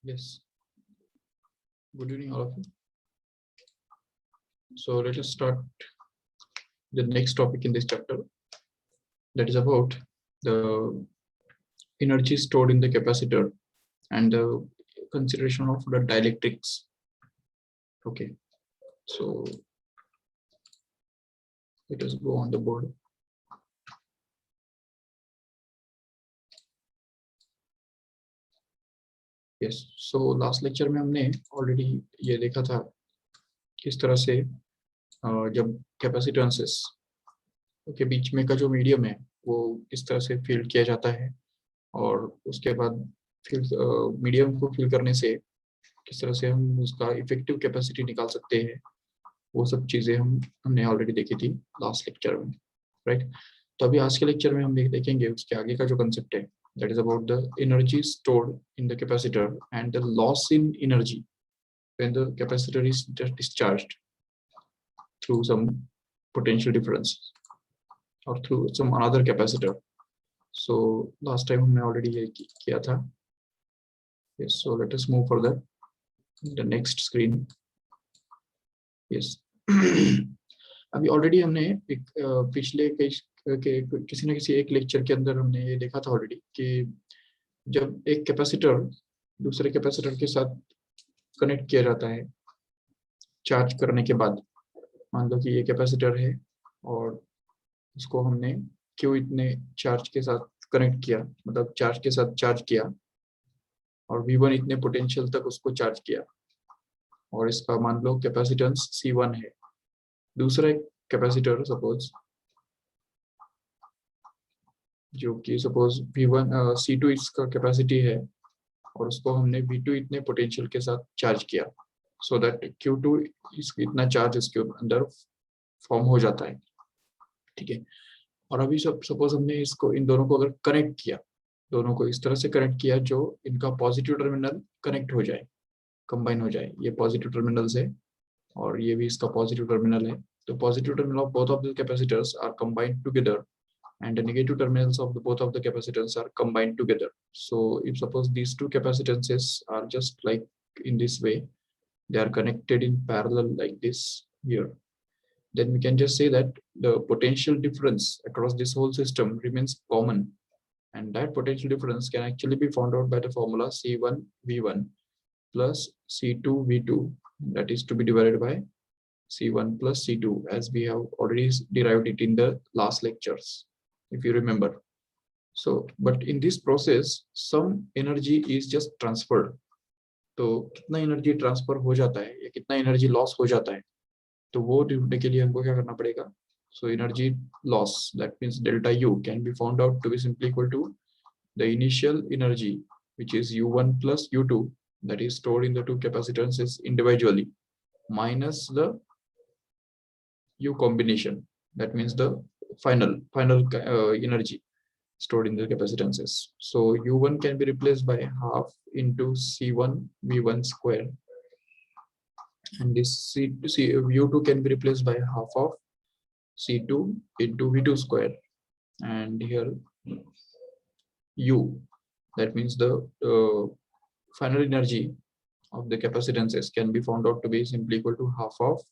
Yes. Good evening, all of you. So let us start the next topic in this chapter. That is about the energy stored in the capacitor and the consideration of the dielectrics. Okay. So let us go on the board. Yes. So last lecture में हमने already ये देखा था किस तरह से जब कैपेसिटेंसेस के बीच में का जो मीडियम है वो किस तरह से फिल किया जाता है और उसके बाद फिर मीडियम को फिल करने से किस तरह से हम उसका इफेक्टिव कैपेसिटी निकाल सकते हैं, वो सब चीजें हमने ऑलरेडी देखी थी लास्ट लेक्चर में, राइट। तो अभी आज के लेक्चर में हम देखेंगे उसके आगे का जो कंसेप्ट है, that is about the energy stored in the capacitor and the loss in energy when the capacitor is discharged through some potential difference और through some another capacitor. So last time हमने already ये किया था। Yes, so let us move further. The next screen. Yes. अभी already हमने एक पिछले किसी न किसी एक लेक्चर के अंदर हमने ये देखा था ऑलरेडी कि जब एक कैपेसिटर दूसरे कैपेसिटर के साथ कनेक्ट किया जाता है चार्ज करने के बाद, मान लो कि ये कैपेसिटर है और उसको हमने क्यों इतने चार्ज के साथ कनेक्ट किया, मतलब चार्ज के साथ चार्ज किया और V1 इतने पोटेंशियल तक उसको चार्ज किया और इसका मान लो कैपेसिटेंस C1 है। दूसरा एक कैपेसिटर सपोज जो कि सपोज V1 C2 इसका कैपेसिटी है और उसको हमने V2 इतने पोटेंशियल के साथ चार्ज किया सो दैट Q2 इतना चार्ज इसके अंदर फॉर्म हो जाता है, ठीक है। और अभी सपोज हमने इसको इन दोनों को अगर कनेक्ट किया, दोनों को इस तरह से कनेक्ट किया जो इनका पॉजिटिव टर्मिनल कनेक्ट हो जाए, कंबाइन हो जाए। ये पॉजिटिव टर्मिनल है और ये भी इसका पॉजिटिव टर्मिनल है, तो positive terminal of both of the capacitors are combined together and the negative terminals of both of the capacitors are combined together. So if suppose these two capacitances are just like in this way, they are connected in parallel like this here, then we can just say that the potential difference across this whole system remains common, and that potential difference can actually be found out by the formula C1 V1 plus C2 V2, that is to be divided by C1 plus C2, as we have already derived it in the last lectures, if you remember. So but in this process some energy is just transferred. तो कितना energy transfer हो जाता है या कितना energy loss हो जाता है, तो वो ढूंढने के लिए हमको क्या करना पड़ेगा। So energy loss, that means delta U can be found out to be simply equal to the initial energy which is U1 plus U2 that is stored in the two capacitances individually minus the U combination, that means the final energy stored in the capacitances. So U1 can be replaced by half into C1 V1 square, and this U2 can be replaced by half of C2 into V2 square, and here U, that means the final energy of the capacitances can be found out to be simply equal to half of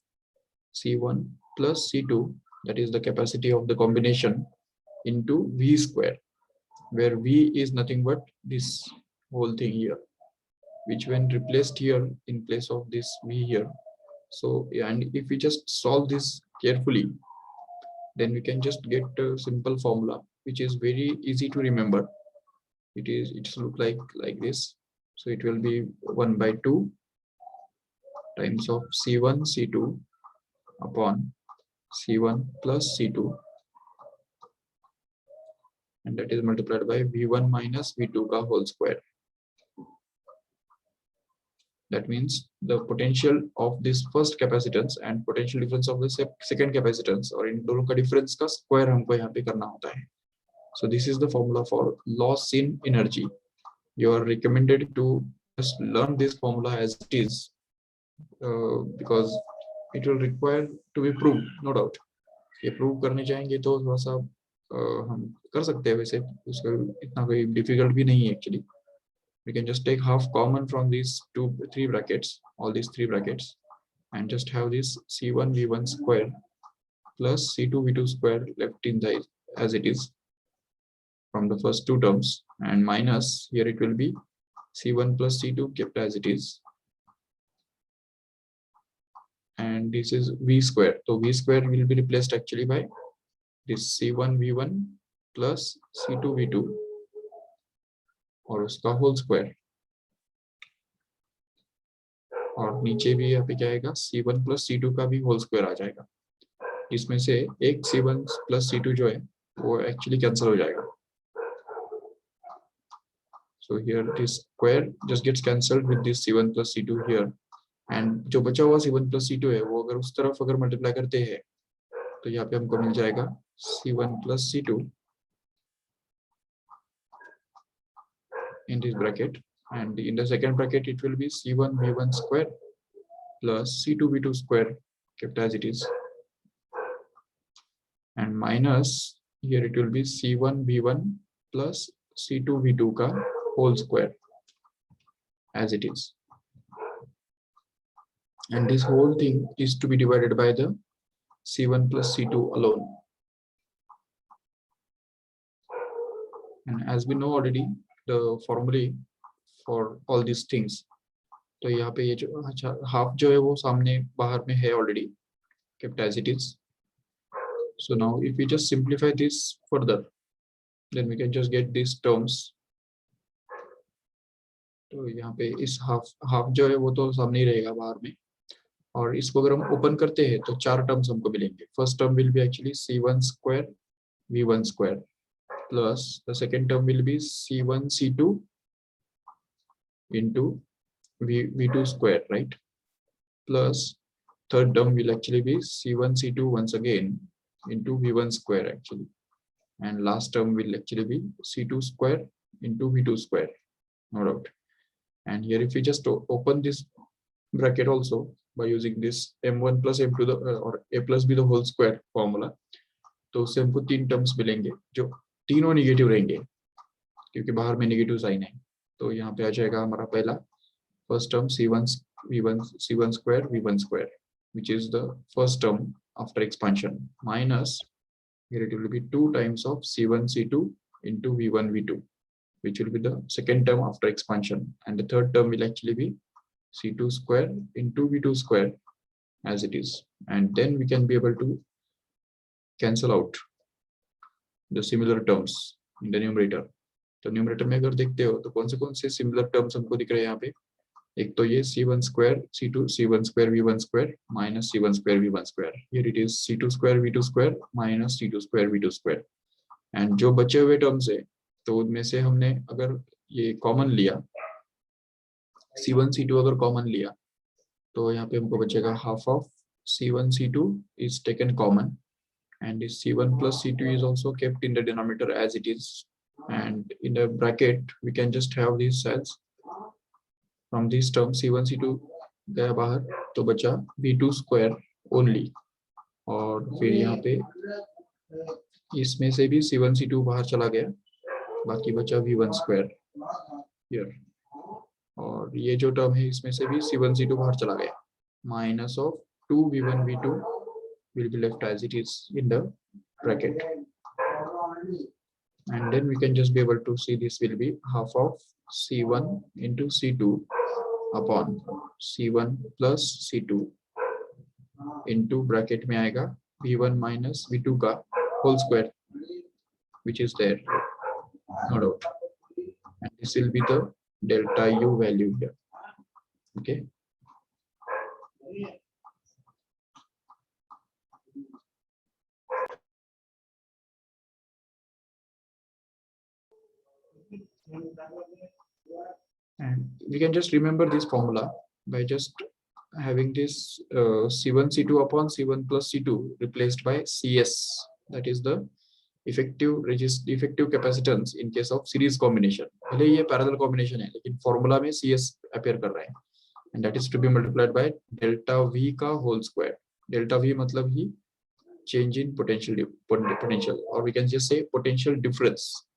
C1 plus C2, that is the capacity of the combination, into V square, where V is nothing but this whole thing here, which when replaced here in place of this V here. So and if we just solve this carefully, then we can just get a simple formula which is very easy to remember. It's look like this. So it will be 1 by 2 times of C1 C2 upon C1 plus C2, and that is multiplied by V1 minus V2 ka whole square. That means the potential of this first capacitance and potential difference of the second capacitance, और इन दोनों का difference का square हमको यहाँ पे करना होता है. So this is the formula for loss in energy. You are recommended to just learn this formula as it is, because it will require to be proved, no doubt. ये prove करने चाहेंगे तो थोड़ा सा हम कर सकते हैं, वैसे उसका इतना कोई डिफिकल्ट भी नहीं है actually, we can just take half common from these three brackets, all these three brackets, and just have this C1 V1 square plus C2 V2 square left in the as it is from the first two terms, and minus here it will be C1 plus C2 kept as it is, and this is V square. So V square will be replaced actually by this C1 V1 plus C2 V2 और उसका whole square, और नीचे भी यहाँ पे क्या आएगा C1 plus C2 का भी होल स्क्वायर आ जाएगा, इसमें से एक C1 प्लस C2 जो है वो एक्चुअली कैंसिल हो जाएगा. So here this square just gets cancelled with this C1 plus C2 here, and जो बचा हुआ C1 plus C2 है वो अगर उस तरफ अगर मल्टीप्लाई करते हैं तो यहाँ पे हमको मिल जाएगा C1 plus C2 in this bracket, and in the second bracket it will be C1 V1 square plus C2 V2 square kept as it is, and minus here it will be C1 V1 plus C2 V2 का whole square as it is, and this whole thing is to be divided by the C1 plus C2 alone. And as we know already the formulae for all these things, तो यहाँ पे ये जो अच्छा half जो है वो सामने बाहर में है already kept as it is. So now if we just simplify this further, then we can just get these terms. तो यहाँ पे इस हाफ जो है वो तो सामने ही रहेगा बाहर में, और इसको अगर हम ओपन करते हैं तो चार टर्म्स हमको मिलेंगे. First term will be actually C1 square V1 square plus the second term will be C1 C2 into V2 square, right? Plus third term will actually be C1 C2 once again into V1 square actually, and last term will actually be C2 square into V2 square, no doubt. And here if we just open this bracket also by using this M1 plus M to the or A plus B the whole square formula, तो उससे हमको तीन terms मिलेंगे जो तीनों negative रहेंगे क्योंकि बाहर में निगेटिव साइन है. तो यहाँ पे आ जाएगा हमारा पहला first term C1 square V1 square which is the first term after expansion, minus here it will be 2 times of C1 C2 into V1 V2 which will be the second term after expansion, and the third term will actually be C2 square into V2 square as it is, and then we can be able to cancel out the similar terms in the numerator. तो numerator में अगर देखते हो तो कौन से similar terms हमको दिख रहे हैं यहाँ पे. एक तो ये C1 square C2 C1 square V1 square minus C1 square V1 square. Here it is C2 square V2 square minus C2 square V2 square. And जो बचे हुए टर्म्स है तो उनमें से हमने अगर ये कॉमन लिया C1 C2 अगर कॉमन लिया तो यहाँ पे हमको बचेगा half of C1 C2 is taken common, and this C1 plus C2 is also kept in the denominator as it is, and in the bracket we can just have these cells from these terms. C1 C2 गया बाहर तो बचा V2 square only, और फिर यहाँ पे इसमें से भी C1 C2 बाहर चला गया, बाकी बचा V1 square here, और ये जो टर्म है इसमें से भी C1 C2 बाहर चला गया, minus of 2 V1 V2 will be left as it is in the bracket, and then we can just be able to see this will be half of C1 into C2 upon C1 plus C2 into bracket में आएगा V1 minus V2 का whole square which is there, no doubt, and this will be the delta U value here. Okay. And we can just remember this formula by just having this C1 C2 upon C1 plus C2 replaced by CS, that is the effective capacitance in case of series combination. भले ये parallel combination है लेकिन formula में CS appear कर रहा है, and that is to be multiplied by delta V का whole square. Delta V मतलब ही change in potential, or we can just say potential difference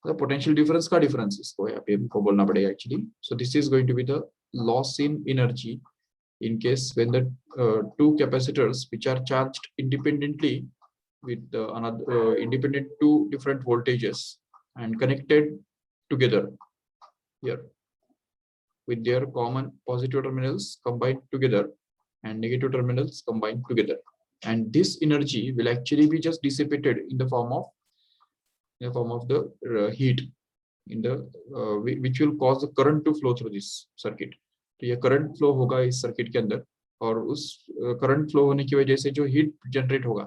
The potential difference का difference इसको यहाँ पे हमको बोलना पड़ेगा actually. So this is going to be the loss in energy in case when the two capacitors which are charged independently with another independent two different voltages and connected together here with their common positive terminals combined together and negative terminals combined together, and this energy will actually be just dissipated in the form of the heat in the which will cause the current to flow through this circuit. तो ये current flow होगा इस circuit के अंदर, और उस current flow होने की वजह से जो हीट जनरेट होगा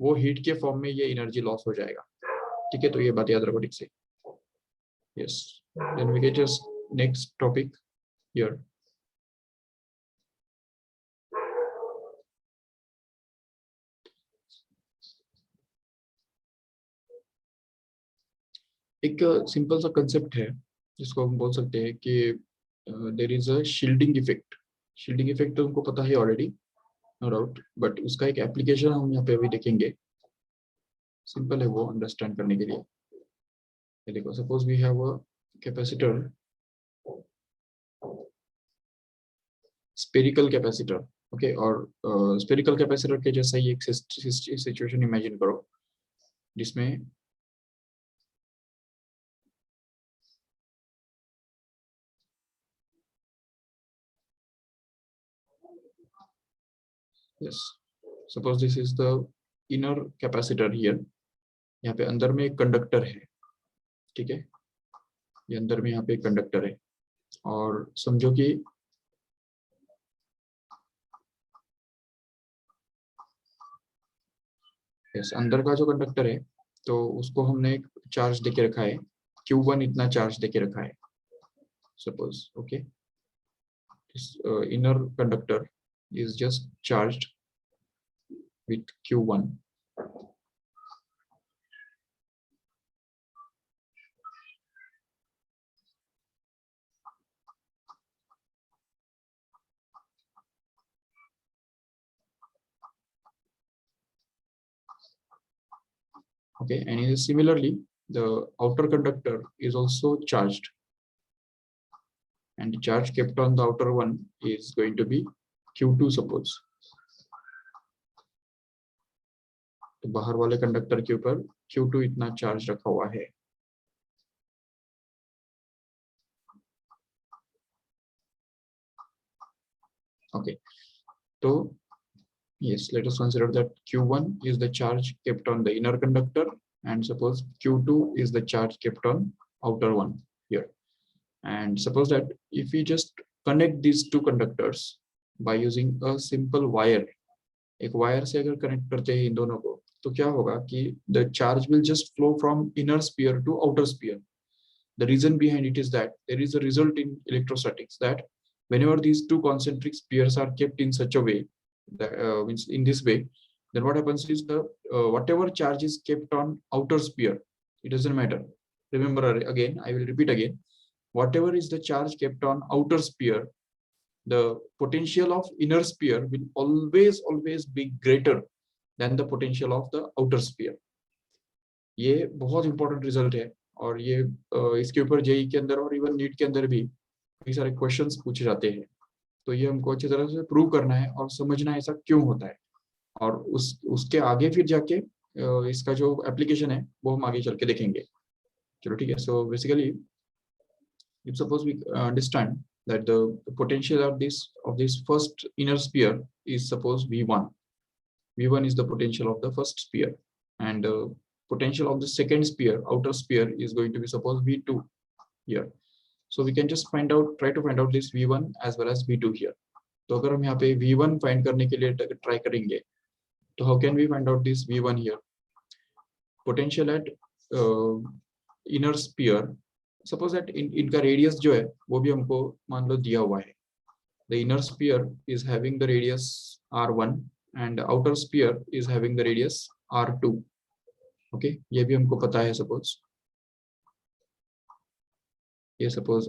वो हीट के फॉर्म में ये एनर्जी लॉस हो जाएगा. ठीक है, तो ये बात याद रखो ठीक से. Yes, then we get just next topic here. एक सिंपल सा कंसेप्ट है जिसको हम बोल सकते हैं कि there is a shielding effect. Shielding effect तो उनको पता है ऑलरेडी, नो डाउट, बट उसका एक एप्लीकेशन हम यहाँ पे अभी देखेंगे. सिंपल है वो अंडरस्टैंड करने के लिए. देखो, suppose we have a capacitor, spherical capacitor, okay, और स्पेरिकल कैपेसिटर के जैसा ही एक सिचुएशन इमेजिन करो जिसमें yes, suppose this is the inner capacitor here. यहाँ पे अंदर में एक कंडक्टर है. ठीक है, ये अंदर में यहाँ पे एक कंडक्टर है, और समझो कि yes, अंदर का जो कंडक्टर है तो उसको हमने एक चार्ज देके रखा है, Q1 इतना चार्ज देके रखा है. Suppose okay, this inner conductor is just charged with Q1. Okay, and similarly the outer conductor is also charged, and the charge kept on the outer one is going to be Q2 suppose. तो बाहर वाले conductor के ऊपर Q2 इतना charge रखा हुआ है. Okay, so yes, let us consider that Q1 is the charge kept on the inner conductor, and suppose Q2 is the charge kept on outer one here. And suppose that if we just connect these two conductors by using a simple wire, एक wire से अगर connect करते हैं इन दोनों को, तो क्या होगा कि the charge will just flow from inner sphere to outer sphere. The reason behind it is that there is a result in electrostatics that whenever these two concentric spheres are kept in such a way, that, means in this way, then what happens is the whatever charge is kept on outer sphere, it doesn't matter. Remember again, I will repeat again, whatever is the charge kept on outer sphere, the potential of inner sphere will always be greater than the potential of the outer sphere. ये बहुत important result है, और ये इसके ऊपर JEE के अंदर और इवन नीट के अंदर भी कई सारे क्वेश्चंस पूछे जाते हैं. तो ये हमको अच्छी तरह से प्रूव करना है और समझना है ऐसा क्यों होता है, और उसके आगे फिर जाके इसका जो एप्लीकेशन है वो हम आगे चल के देखेंगे. चलो ठीक है. So basically if suppose we understand that the potential of this first inner sphere is suppose V1. V1 is the potential of the first sphere, and the potential of the second sphere, outer sphere, is going to be suppose V2 here. So we can just try to find out this V1 as well as V2 here. तो अगर हम यहाँ पे V1 find करने के लिए try करेंगे, तो how can we find out this V1 here? Potential at inner sphere, suppose that इनका रेडियस जो है वो भी हमको मान लो दिया हुआ है. The inner sphere is having the radius R1 and outer sphere is having the radius R2. Okay, ये भी हमको पता है. Suppose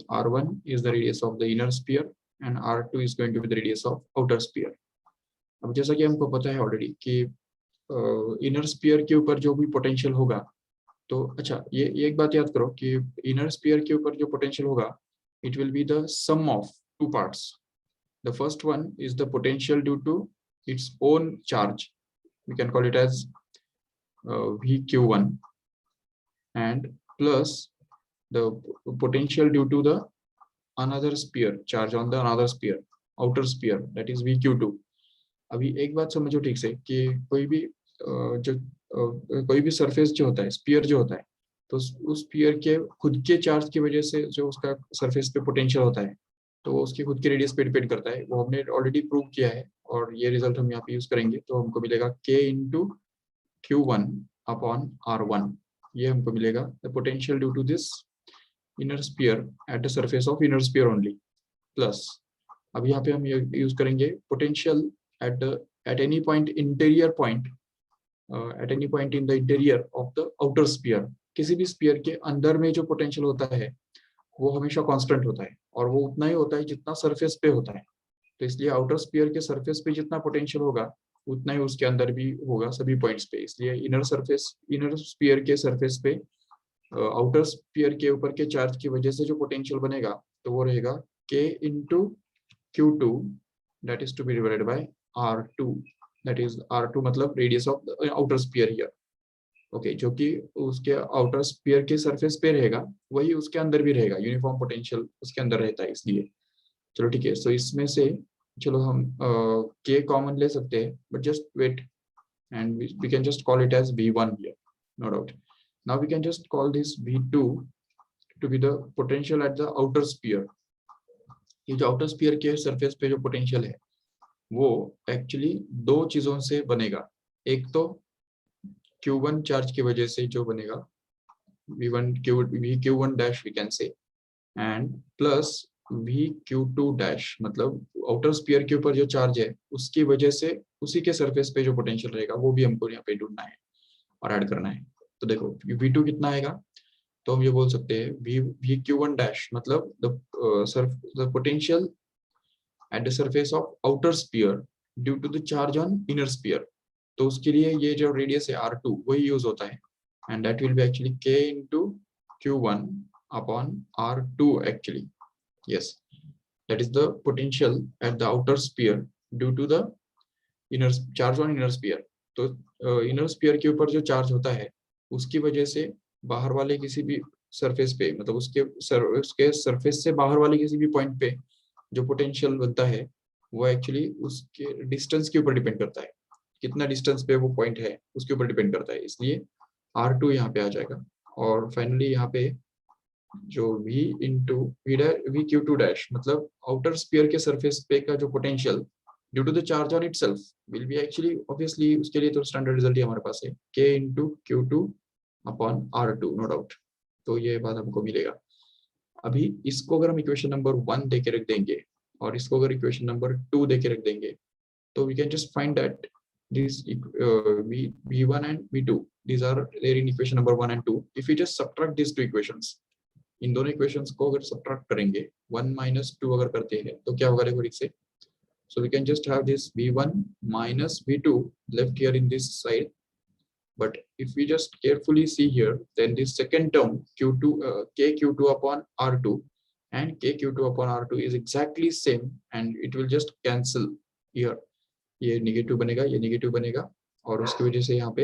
R1 is the radius of the inner sphere and R2 is going to be the radius of outer sphere. अब जैसा कि हमको पता है ऑलरेडी कि इनर स्फीयर के ऊपर जो भी पोटेंशियल होगा तो अच्छा, ये एक बात याद करो कि इनर स्फीयर के ऊपर जो पोटेंशियल होगा, it will be the sum of two parts. The first one is the potential due to its own charge, we can call it as VQ1, and plus the potential due to the another sphere charge on the another sphere, outer sphere, that is VQ2. अभी एक बात समझो ठीक से कि कोई भी surface जो होता है, स्पीयर जो होता है, तो उस स्पीयर के खुद के चार्ज की वजह से जो उसका सरफेस पे पोटेंशियल होता है, तो वो उसकी खुद के रेडियस पे डिपेंड करता है. वो हमने ऑलरेडी प्रूव किया है और ये रिजल्ट हम यहाँ पे यूज करेंगे. तो हमको मिलेगा K into Q1 upon R1. ये हमको मिलेगा the potential due to this inner sphere at the surface of inner sphere only, plus अब यहाँ पे हम यूज करेंगे potential at any point interior point, at any point in the interior of the outer sphere. किसी भी spear के अंदर में जो पोटेंशियल होता है वो हमेशा कांस्टेंट होता है और वो उतना ही होता है जितना सरफेस पे होता है. तो इसलिए आउटर स्पीयर के सरफेस पे जितना पोटेंशियल होगा उतना ही उसके अंदर भी होगा सभी पॉइंट्स पे. इसलिए इनर स्पीयर के सरफेस पे आउटर स्पीयर के ऊपर के चार्ज की वजह से जो पोटेंशियल बनेगा तो वो रहेगा K into Q2, that is to be divided by R2, that is R2 मतलब radius of the outer sphere here. Okay, जो कि उसके आउटर स्पीयर के सरफेस पे रहेगा वही उसके अंदर भी रहेगा, यूनिफॉर्म पोटेंशियल उसके अंदर रहता है. इसलिए चलो ठीक है. सो इसमें से चलो हम K कॉमन ले सकते हैं, but just wait and we can just call it as V1 here, no doubt. Now we can just call this V2 to be the potential at the outer sphere. ये जो outer sphere के surface पे जो potential है वो actually दो चीजों से बनेगा. एक तो Q1 चार्ज की वजह से जो बनेगा VQ1 dash we can say, and plus VQ2 dash मतलब आउटर स्पीयर के ऊपर जो चार्ज है उसकी वजह से उसी के सरफेस पे जो पोटेंशियल रहेगा वो भी हमको यहाँ पे ढूंढना है और ऐड करना है. तो देखो V2 कितना आएगा, तो हम ये बोल सकते हैं VQ1 डैश मतलब the potential at the surface of outer sphere due to the charge on inner sphere. तो उसके लिए ये जो रेडियस है R2 वही यूज होता है, and that will be actually K into Q1 upon R2 actually. Yes, that is the potential at the outer sphere due to the inner charge on inner sphere. तो inner sphere के ऊपर जो charge होता है उसकी वजह से बाहर वाले किसी भी सरफेस पे मतलब उसके सरफेस से बाहर वाले किसी भी पॉइंट पे जो पोटेंशियल बनता है वो एक्चुअली उसके डिस्टेंस के ऊपर डिपेंड करता है. कितना डिस्टेंस पे वो पॉइंट है उसके ऊपर डिपेंड करता है. इसलिए R2 यहाँ पे आ जाएगा. और फाइनली यहाँ पे जो V इंटू VQ2 डैश मतलब आउटर स्पीयर के सरफेस पे का जो potential due to the charge on itself will be actually obviously उसके लिए तो स्टैंडर्ड रिजल्ट ही हमारे पास है K into Q2 upon R2, no doubt. तो ये बात हमको मिलेगा. अभी इसको अगर हम इक्वेशन नंबर 1 दे के रख देंगे और इसको अगर इक्वेशन नंबर 2 दे के रख देंगे तो we can just find that this V1 and V2 these are there in equation number 1 and 2. if we just subtract these two equations, इन दोनों इक्वेशंस को अगर सब्ट्रैक्ट करेंगे 1 minus 2 अगर करते हैं तो क्या होगा देखो ठीक से. so we can just have this V1 minus V2 left here in this side. But if we just carefully see here, then this second term Q2 KQ2 upon R2 and KQ2 upon R2 is exactly same and it will just cancel here. ये negative बनेगा, ये negative बनेगा और उसकी वजह से यहाँ पे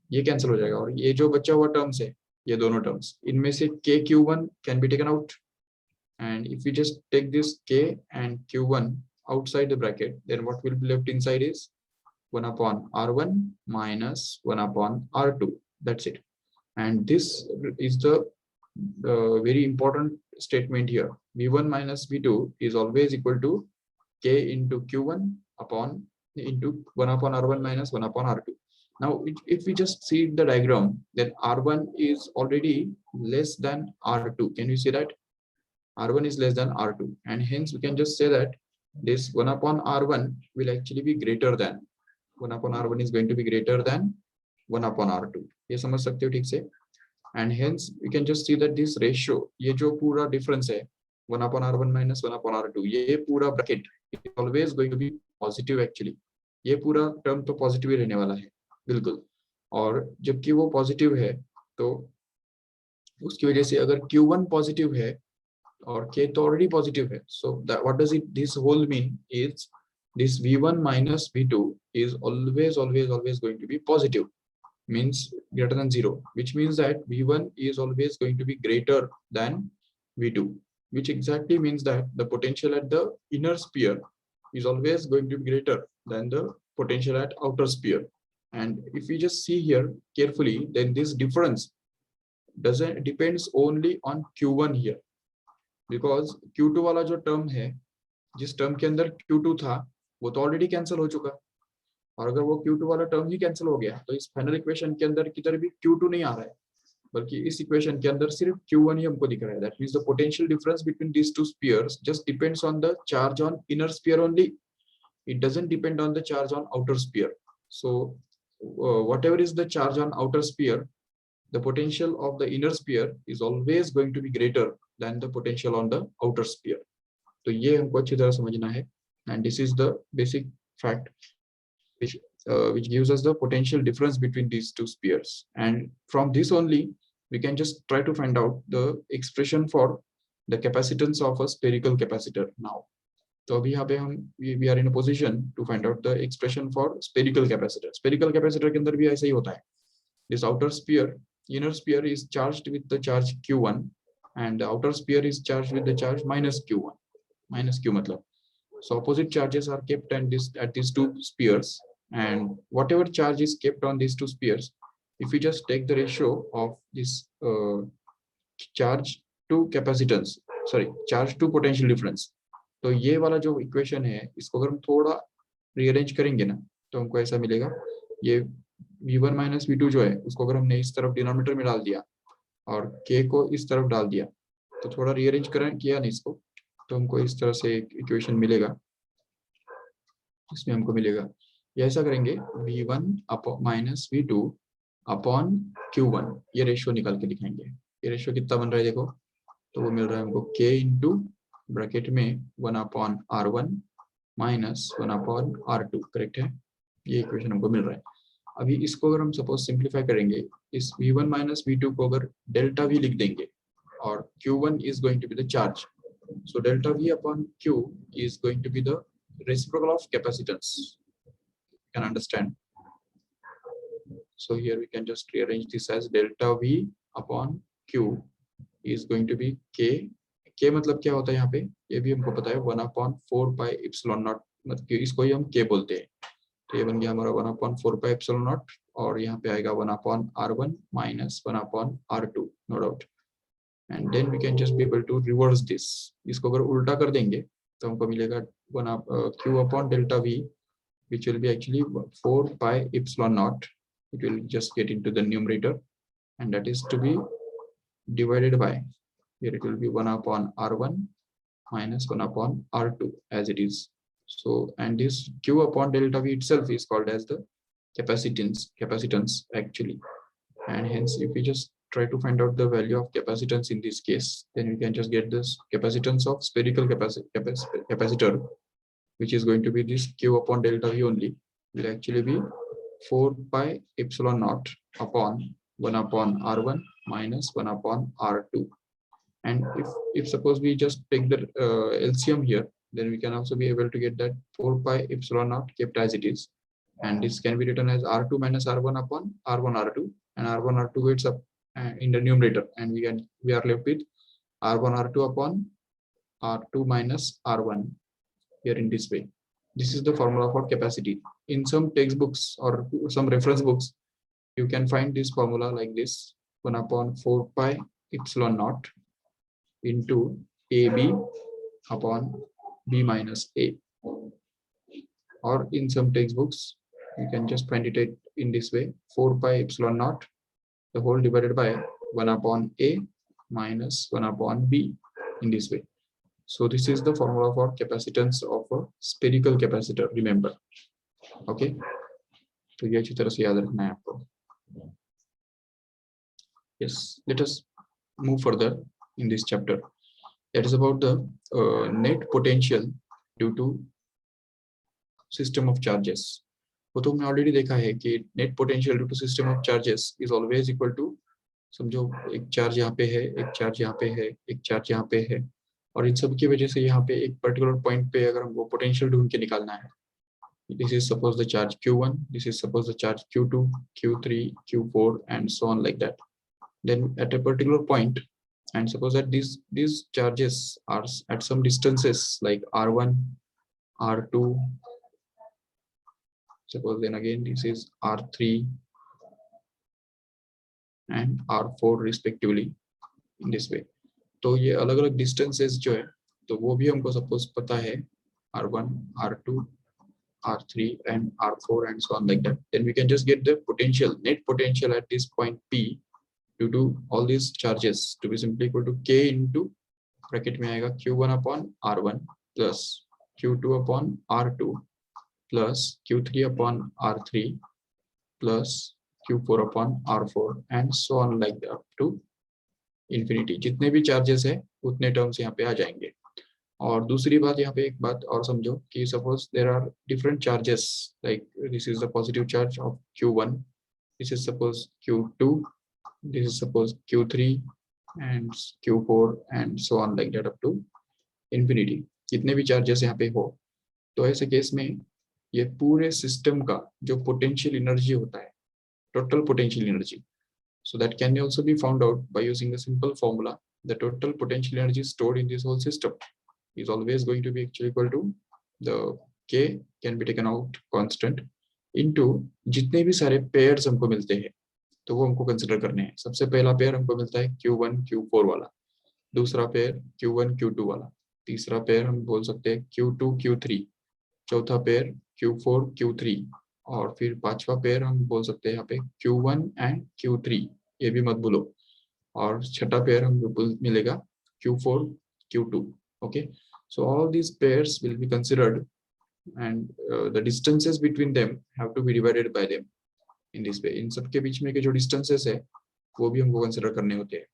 ये कैंसिल हो जाएगा. और ये जो बचा हुआ टर्म्स है ये दोनों टर्म्स इनमें से KQ1 can be taken out, and if we just take this K and Q1 outside the bracket, then what will be left inside is 1 upon R1 minus 1 upon R2. That's it. And this is the very important statement here. V1 minus V2 is always equal to K into Q1 upon into 1 upon R1 minus 1 upon R2. Now, if we just see the diagram, then R1 is already less than R2. Can you see that? R1 is less than R2. And hence we can just say that this 1 upon R1 will actually be greater than 1 upon R1 is going to be greater than 1 upon R2. ये समझ सकते हो ठीक से. And hence we can just see that this ratio, ये जो पूरा difference है 1 upon R1 minus 1 upon R2, ये पूरा bracket is always going to be positive actually. ये पूरा term तो positive ही रहने वाला है बिल्कुल. और जबकि वो positive है तो उसकी वजह से अगर Q1 पॉजिटिव है और K तो ऑलरेडी पॉजिटिव है, so that what does it this whole mean is this V1 minus V2 is always going to be positive, means greater than 0, which means that V1 is always going to be greater than V2, which exactly means that the potential at the inner sphere is always going to be greater than the potential at outer sphere. And if we just see here carefully, then this difference doesn't depends only on Q1 here, because Q2 वाला जो term है, जिस term के अंदर Q2 था वो तो already cancel हो चुका, और अगर वो Q2 वाला टर्म ही कैंसिल हो गया तो इस फाइनल इक्वेशन के अंदर किधर भी Q2 नहीं आ रहा है, बल्कि इस इक्वेशन के अंदर सिर्फ Q1 ही हमको दिख रहा है. That means the potential difference between these two spheres just depends on the charge on inner sphere only. It doesn't depend on the charge on outer sphere. So whatever is the charge on outer sphere, the potential of the inner sphere is always going to be greater than the potential on the outer sphere. तो ये हमको अच्छी तरह समझना है, and this is the basic fact which gives us the potential difference between these two spheres. And from this only we can just try to find out the expression for the capacitance of a spherical capacitor now. तो अभी यहाँ पे हम we are in a position to find out the expression for spherical capacitor. Spherical capacitor के अंदर भी ऐसा ही होता है. This outer sphere, inner sphere is charged with the charge Q1 and the outer sphere is charged with the charge minus Q1. Minus Q मतलब. So opposite charges are kept at these two spheres, and whatever charge is kept on these two spheres, if we just take the ratio of this charge to capacitance, sorry, charge to potential difference, तो ये वाला जो equation है इसको अगर हम थोड़ा rearrange करेंगे ना तो हमको ऐसा मिलेगा. ये V1 माइनस V2 जो है उसको अगर हमने इस तरफ डिनोमिनेटर में डाल दिया और K को इस तरफ डाल दिया, तो थोड़ा रीअरेंज किया ना इसको, तो हमको इस तरह से एक इक्वेशन मिलेगा. इसमें हमको मिलेगा, ये ऐसा करेंगे V1 minus V2 upon Q1, ये रेशियो निकाल के दिखाएंगे. ये रेशियो कितना बन रहा है देखो, तो वो मिल रहा है हमको K इंटू ब्रैकेट में 1/R1 माइनस 1/R2, करेक्ट है. ये इक्वेशन हमको मिल रहा है. अभी इसको अगर हम सपोज सिंप्लीफाई करेंगे, इस V1 माइनस V2 को अगर डेल्टा V लिख देंगे और Q1 is going to be the charge, so delta V upon Q is going to be the reciprocal of capacitance. You can understand. So here we can just rearrange this as delta V upon Q is going to be K. K मतलब क्या होता है यहाँ पे, ये भी हमको पता है 1/4 पाई एप्सिलॉन नॉट, मतलब इसको ही हम K बोलते हैं. तो ये बन गया हमारा 1/4 पाई एप्सिलॉन नॉट, और यहाँ पे आएगा 1/R1 minus 1/R2, no doubt. And then we can just be able to reverse this. इसको अगर उल्टा कर देंगे तो हमको मिलेगा Q upon delta V, which will be actually 4 pi epsilon naught. It will just get into the numerator, and that is to be divided by, here it will be 1/R1 minus 1/R2 as it is. So, and this Q upon delta V itself is called as the capacitance actually. And hence if we just try to find out the value of capacitance in this case, then we can just get this capacitance of spherical capacitor, which is going to be this Q upon delta V only, will actually be 4 pi epsilon naught upon 1/R1 minus 1/R2. And if suppose we just take the LCM here, then we can also be able to get that 4 pi epsilon naught kept as it is, and this can be written as R2 minus R1 upon R1 R2, and R1 R2 weights up in the numerator, and we are left with R1 R2 upon R2 minus R1 here in this way. This is the formula for capacity. In some textbooks or some reference books, you can find this formula like this: 1/4 pi epsilon naught into AB upon B minus A. Or in some textbooks, you can just find it in this way: 4 pi epsilon naught, the whole divided by 1/A minus 1/B in this way. So this is the formula for capacitance of a spherical capacitor, remember. Okay, तो ये अच्छी तरह से याद रखना है आपको. Yes, let us move further in this chapter. That is about the net potential due to system of charges. वो तो हमने already देखा है कि net potential due to system of charges is always equal to समझो एक charge यहाँ पे है, एक चार्ज यहाँ पे है, एक चार्ज यहाँ पे है, और इन सब की वजह से यहाँ पे एक पर्टिकुलर पॉइंट पे अगर हमको पोटेंशियल ढूंढ के निकालना है, this is suppose the charge q1, this is suppose the charge q2, q3, q4 and so on like that. Then at a particular point, and suppose that these charges are at some distances like r1, r2, suppose then again this is r3 and r4 respectively in this way. तो ये अलग अलग distances जो है तो वो भी हमको suppose पता है r1, r2, r3 and r4 and so on like that. Then we can just get the potential, net potential at this point P due to all these charges to be simply equal to K into bracket में आएगा Q1 upon R1 plus Q2 upon R2 plus Q3 upon R3 plus Q4 upon R4 and so on like that up to infinity. जितने भी charges है उतने terms यहाँ पे आ जाएंगे. और दूसरी बात यहाँ पे एक बात और समझो कि suppose there are different charges like this is the positive charge of Q1, this is suppose Q2, this is suppose Q3 and Q4 and so on like that up to infinity. जितने भी charges यहाँ पे हो तो ऐसे case में ये पूरे सिस्टम का जो पोटेंशियल एनर्जी होता है, total potential energy, so that can also be found out by using a simple formula. The total potential energy stored in this whole system is always going to be actually equal to the K can be taken out constant into जितने भी सारे pairs हमको मिलते हैं तो वो हमको consider करने हैं. सबसे पहला पेयर हमको मिलता है Q1 Q4 वाला, दूसरा पेयर Q1 Q2 वाला, तीसरा पेयर हम बोल सकते हैं Q2 Q3, चौथा पेयर Q4 Q3 और फिर पांचवा पेयर हम बोल सकते हैं यहाँ पे Q1 एंड Q3, ये भी मत भूलो, और छठा पेयर हमको मिलेगा Q4 Q2. okay, so all these pairs will be considered and the distances between them have to be divided by them in this way. इन सब के बीच में के जो distances है वो भी हमको consider करने होते हैं.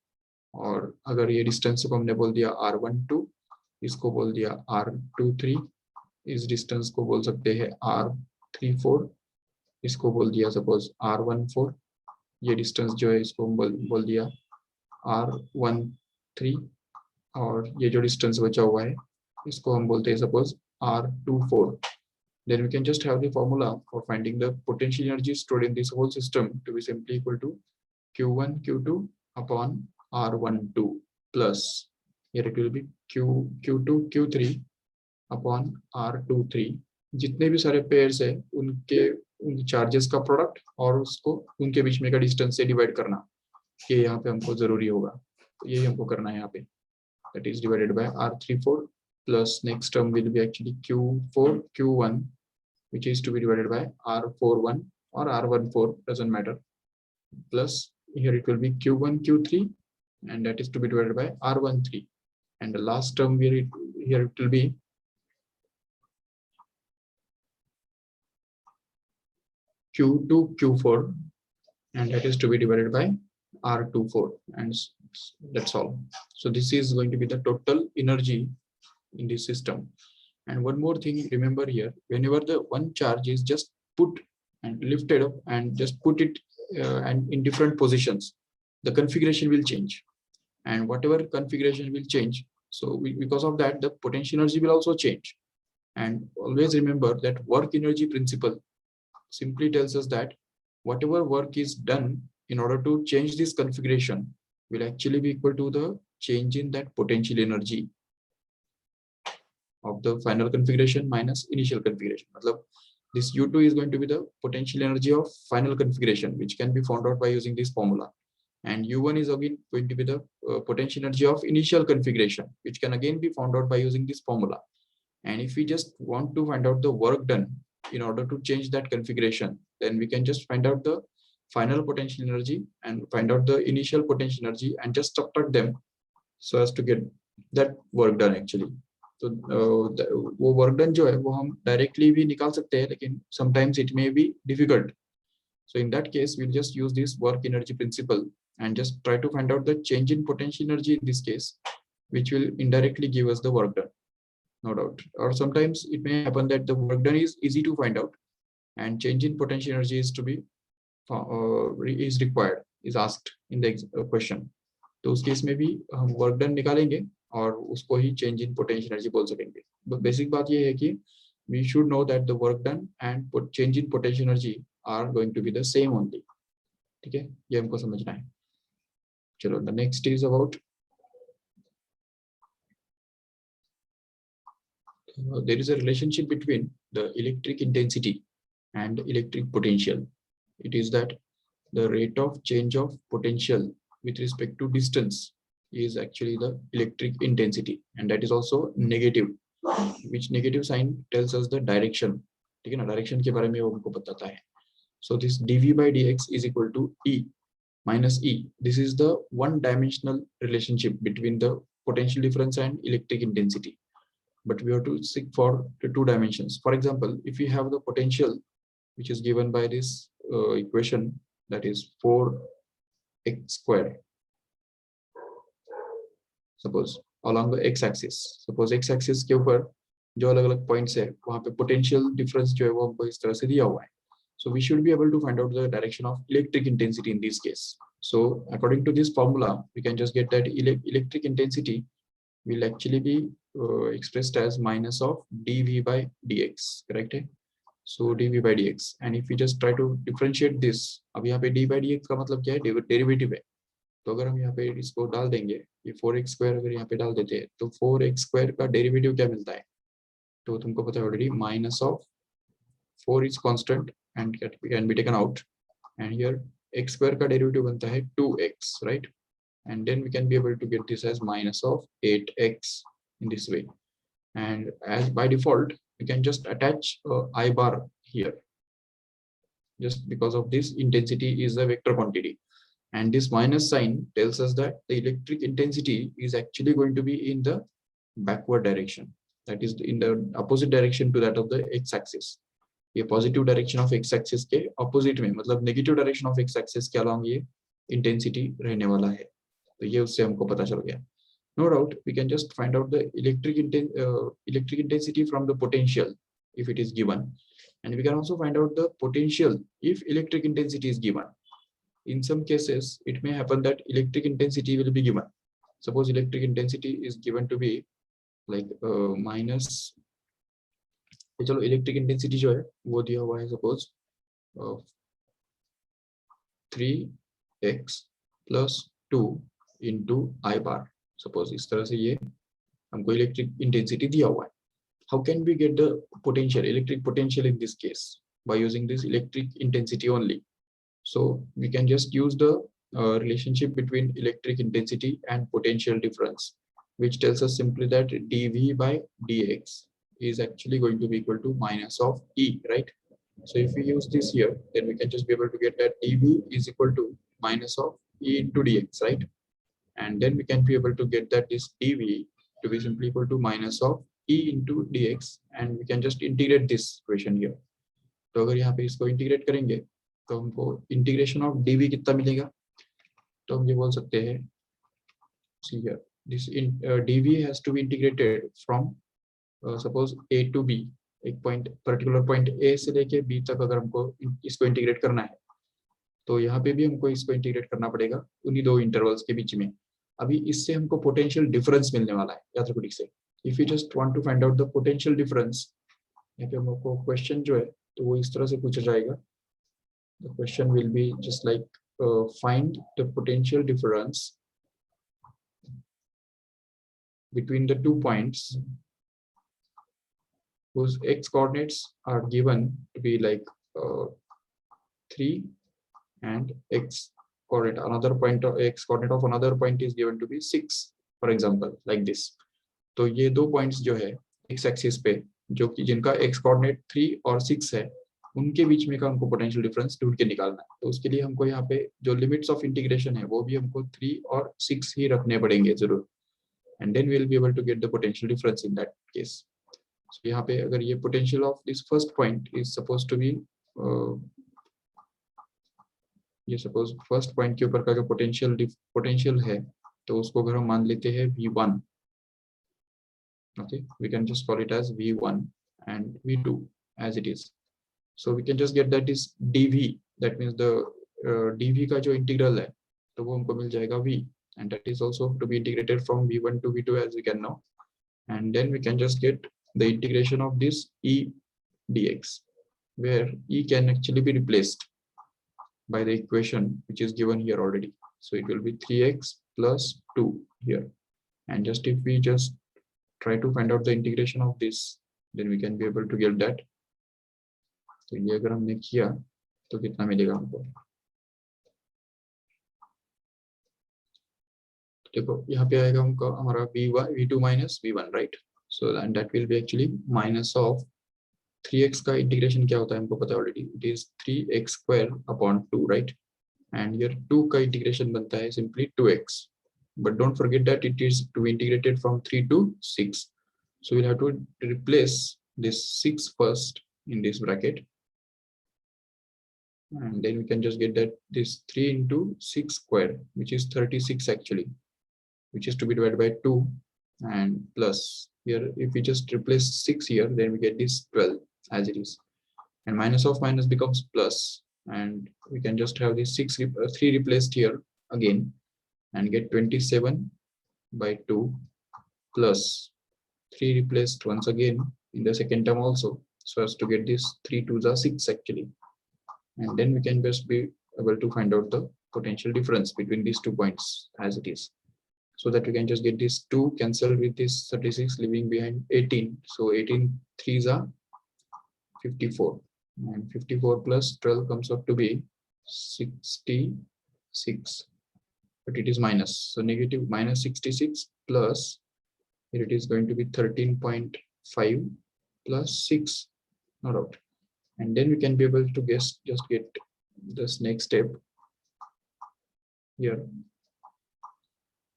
और अगर ये distance को हमने बोल दिया R12, इसको बोल दिया R23, इस distance को बोल सकते हैं R34, इसको बोल दिया suppose R14, ये distance जो है इसको बोल दिया R13, और ये जो डिस्टेंस बचा हुआ है इसको हम बोलते हैं suppose R24. Then we can just have the formula for finding the potential energy stored in this whole system to be simply equal to Q1 Q2 upon R12 plus here it will be Q2 Q3 upon R23. जितने भी सारे pairs है उनके charges का product और उसको उनके बीच में का डिस्टेंस से डिवाइड करना, ये यहाँ पे हमको जरूरी होगा. तो यही हमको करना है यहाँ पे. That is divided by R34 plus next term will be actually Q4 Q1, which is to be divided by R41 or R14, doesn't matter, plus here it will be Q1 Q3 and that is to be divided by R13, and the last term here it will be Q2 Q4 and that is to be divided by R24, and that's all. So this is going to be the total energy in this system. And one more thing, remember here, whenever the one charge is just put and lifted up and just put it and in different positions, the configuration will change, and whatever configuration will change, so because of that the potential energy will also change. And always remember that work energy principle simply tells us that whatever work is done in order to change this configuration will actually be equal to the change in that potential energy of the final configuration minus initial configuration. Matlab, this U2 is going to be the potential energy of final configuration, which can be found out by using this formula. And U1 is again going to be the potential energy of initial configuration, which can again be found out by using this formula. And if we just want to find out the work done in order to change that configuration, then we can just find out the final potential energy and find out the initial potential energy and just subtract them so as to get that work done actually. तो वो work done जो है वो हम directly भी निकाल सकते हैं, लेकिन sometimes it may be difficult. So in that case, we'll just use this work energy principle and just try to find out the change in potential energy in this case, which will indirectly give us the work done, no doubt. Or sometimes it may happen that the work done is easy to find out and change in potential energy is to be is required. is asked in the question, तो उस case में भी हम work done निकालेंगे और उसको ही change in potential energy बोल सकेंगे. बेसिक बात ये है कि we should know that the work done and change in potential energy are going to be the same only. ठीक है, ये हमको समझना है. चलो, the next is about there is a relationship between the electric intensity and electric potential. It is that the rate of change of potential with respect to distance is actually the electric intensity, and that is also negative, which negative sign tells us the direction. ठीक है ना, direction के बारे में वो हमको बताता है. So this dv by dx is equal to E minus E. This is the one dimensional relationship between the potential difference and electric intensity, but we have to seek for the two dimensions. For example, if we have the potential which is given by this equation, that is 4x square, suppose along the x axis. Suppose x axis के ऊपर जो अलग अलग points है वहां पे potential difference जो है वो हमको इस तरह से दिया हुआ है. So we should be able to find out the direction of electric intensity in this case. So according to this formula, we can just get that electric intensity will actually be expressed as minus of dv by dx, correct है. So dv by dx, and if we just try to differentiate this, अब यहाँ पे d by dx का मतलब क्या है, derivative है. तो अगर हम यहाँ पे इसको डाल देंगे, ये 4x स्क्वायर अगर यहाँ पे डाल देते हैं तो 4x स्क्वायर का डेरिवेटिव क्या मिलता है, तो तुमको पता है already, minus of 4 is constant and can be taken out, and here x square का डेरिवेटिव बनता है 2x, right? And then we can be able to get this as minus of 8x in this way. And as by default, we can just attach I bar here, just because of this intensity is a vector quantity, and this minus sign tells us that the electric intensity is actually going to be in the backward direction, that is in the opposite direction to that of the x-axis. ये positive direction of x axis के opposite में, मतलब negative direction of x axis के along ये intensity रहने वाला है. तो ये उससे हमको पता चल गया. No doubt we can just find out the electric intensity from the potential if it is given, and we can also find out the potential if electric intensity is given. In some cases it may happen that electric intensity will be given. Suppose electric intensity is given to be like minus, चलो electric intensity जो है वो दिया हुआ है suppose 3x plus 2 into I bar. Suppose इस तरह से ये हमको इलेक्ट्रिक इंटेंसिटी दिया हुआ है. How can we get the potential, electric potential in this case, by using this electric intensity only. So we can just use the relationship between electric intensity and potential difference, which tells us simply that dv by dx is actually going to be equal to minus of E, right? So if we use this here, then we can just be able to get that dv is equal to minus of E into dx, right? And then we can be able to get that this dv to be simply equal to minus of E into dx, and we can just integrate this equation here. तो अगर यहाँ पे इसको integrate करेंगे तो हमको integration of dv कितना मिलेगा, तो हम ये बोल सकते हैं, see here, this dv has to be integrated from suppose a to b, एक पॉइंट पर्टिकुलर पॉइंट a से लेके b तक अगर हमको इसको इंटीग्रेट करना है, तो यहाँ पे भी हमको इसको इंटीग्रेट करना पड़ेगा उन्हीं दो इंटरवल्स के बीच में. अभी इससे हमको पोटेंशियल डिफरेंस मिलने वाला है, याद रखो ठीक से. If you just want to find out the potential difference, यहाँ पे हमको क्वेश्चन जो है तो वो इस तरह से पूछा जाएगा. The question will be just like find the potential difference between the two points whose x coordinates are given to be like 3 and x coordinate, another point of x coordinate of another point is given to be 6, for example, like this. तो ये दो points जो है x axis पे, जो कि जिनका x coordinate 3 और 6 है, उनके बीच में का हमको पोटेंशियल डिफरेंस ढूंढ के निकालना है. तो उसके लिए हमको यहाँ पे जो लिमिट्स ऑफ इंटीग्रेशन है वो भी हमको 3 और 6 ही रखने पड़ेंगे जरूर, and then we will be able to get the potential difference in that case. So यहाँ पे अगर ये potential of this first point is suppose to be, ये सपोज फर्स्ट पॉइंट के ऊपर का जो पोटेंशियल है तो उसको अगर हम मान लेते हैं v1, okay, we can just call it as v1 and v2 as it is. So we can just get that is dv, that means the dv का जो इंटीग्रल है तो वो हमको मिल जाएगा v, and that is also to be integrated from v1 to v2 as we can know, and then we can just get the integration of this e dx, where e can actually be replaced by the equation which is given here already. So it will be 3x plus 2 here, and just if we just try to find out the integration of this, then we can be able to get that. तो ये अगर हमने किया तो कितना मिलेगा हमको, देखो यहाँ पे आएगा हमको हमारा v2 minus v1, right? So and that will be actually minus of 3x का इंटीग्रेशन क्या होता है हमको पता है already, it is 3x square upon 2, right? And here 2 का इंटीग्रेशन बनता है simply 2x, but don't forget that it is to be integrated from 3 to 6, so we'll have to replace this 6 first in this bracket, and then we can just get that this 3 into 6 square, which is 36 actually, which is to be divided by 2, and plus here if we just replace 6 here, then we get this 12 as it is, and minus of minus becomes plus, and we can just have this 3 replaced here again and get 27 by 2 plus 3 replaced once again in the second term also, so as to get this 3 2s are 6 actually, and then we can just be able to find out the potential difference between these 2 points as it is, so that we can just get this 2 cancelled with this 36, leaving behind 18, so 18 3s are 54, and 54 plus 12 comes up to be 66, but it is minus, so negative minus 66 plus here it is going to be 13.5 plus 6, no doubt, and then we can be able to just get this next step here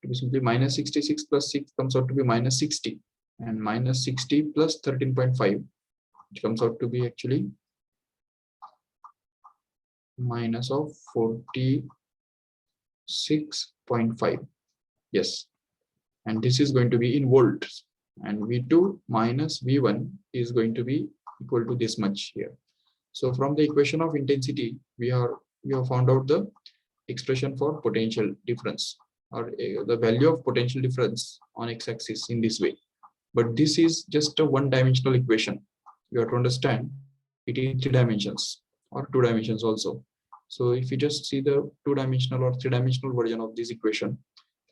to be simply minus 66 plus 6 comes out to be minus 60, and minus 60 plus 13.5, which comes out to be actually minus of 46.5, yes, and this is going to be in volts, and v2 minus v1 is going to be equal to this much here. So from the equation of intensity, we have found out the expression for potential difference, or the value of potential difference on x-axis in this way, but this is just a one-dimensional equation. You have to understand it in 3 dimensions or 2 dimensions also. So if you just see the 2-dimensional or 3-dimensional version of this equation,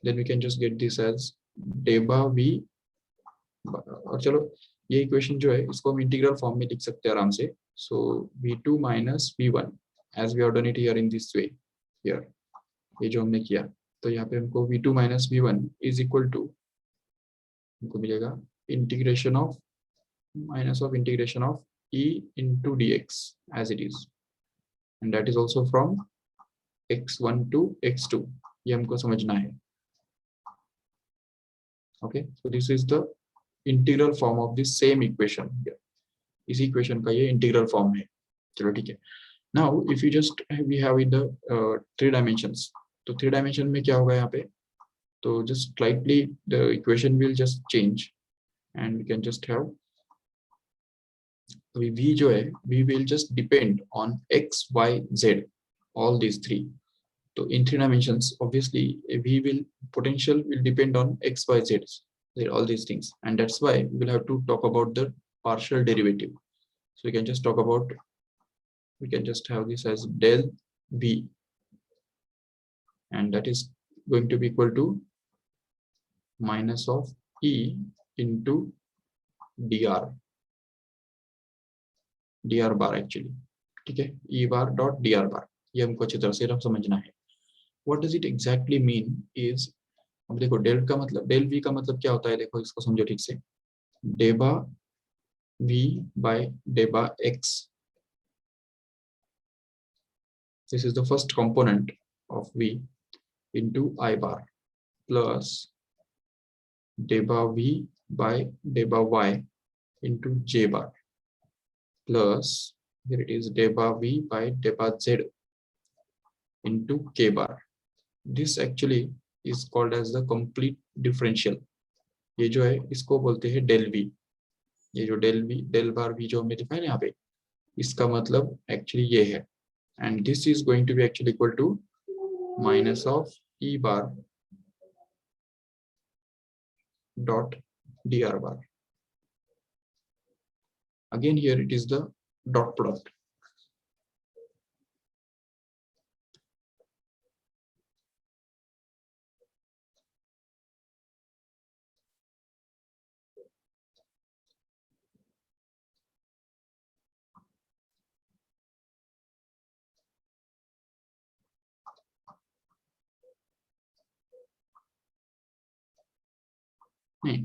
then we can just get this as डेबा v, और चलो ये equation जो है इसको हम integral form में लिख सकते हैं आराम से, सो v2 minus v1 as we have done it here in this way here, ये जो हमने किया, तो यहाँ पे हमको v2 minus v1 is equal to हमको मिलेगा integration of minus of integration of e into dx as it is, and that is also from x1 to x2, ये हमको समझना है. Okay, so this is the integral form of the same equation here. इस equation का ये integral form है. चलो ठीक है. Now if you just we have in the 3 dimensions, तो 3 dimension में क्या होगा यहाँ पे, तो just slightly the equation will just change, and we can just have v जो है v will just depend on x, y, z, all these 3. So in 3 dimensions, obviously v will potential will depend on x, y, z, all these things, and that's why we will have to talk about the partial derivative. So we can just talk about, we can just have this as del v, and that is going to be equal to minus of e into dr bar actually, ठीक है, e bar dot dr bar, ये हमको अच्छी तरह से समझना है. What does it exactly mean is, अब देखो डेल का मतलब, डेल v का मतलब क्या होता है, देखो इसको समझो ठीक से, डेबा v by डेबा x, this is the first component of v into I bar, plus डेबा v by डेबा y into j bar, plus here it is डेबा v by डेबा z into k bar. This actually is called as the complete differential. ये जो है इसको बोलते हैं del v. ये जो del बार v जो हमने लिखा है यहाँ पे, इसका मतलब एक्चुअली ये है, and this is going to be actually equal to minus of E bar dot dr bar. Again here it is the dot product.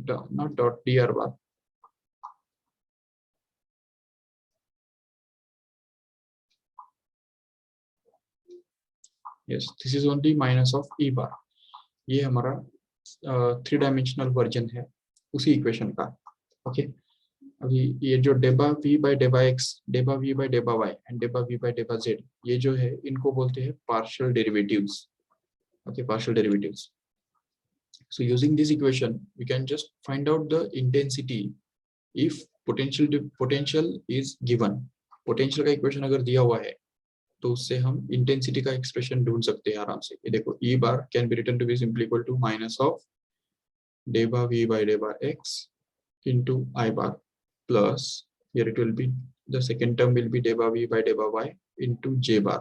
Not dot dr bar. Yes, this is only minus of E bar. ये हमारा 3-डायमेंशनल version है उसी equation का. Okay, अभी ये जो डेबा v by डेबा x, डेबा v बाय डेबा y एंड डेबा v बाय डेबा z, ये जो है इनको बोलते हैं partial derivatives. Okay, partial derivatives. So using this equation we can just find out the intensity if potential is given. Potential का इक्वेशन अगर दिया हुआ है तो उससे हम इंटेंसिटी का एक्सप्रेशन ढूंढ सकते हैं आराम से. ये देखो, E bar can be written to be simply equal to minus of डेबा v बाय डेबा x into I bar plus here it will be the second term will be डेबा v by डेबा y into j bar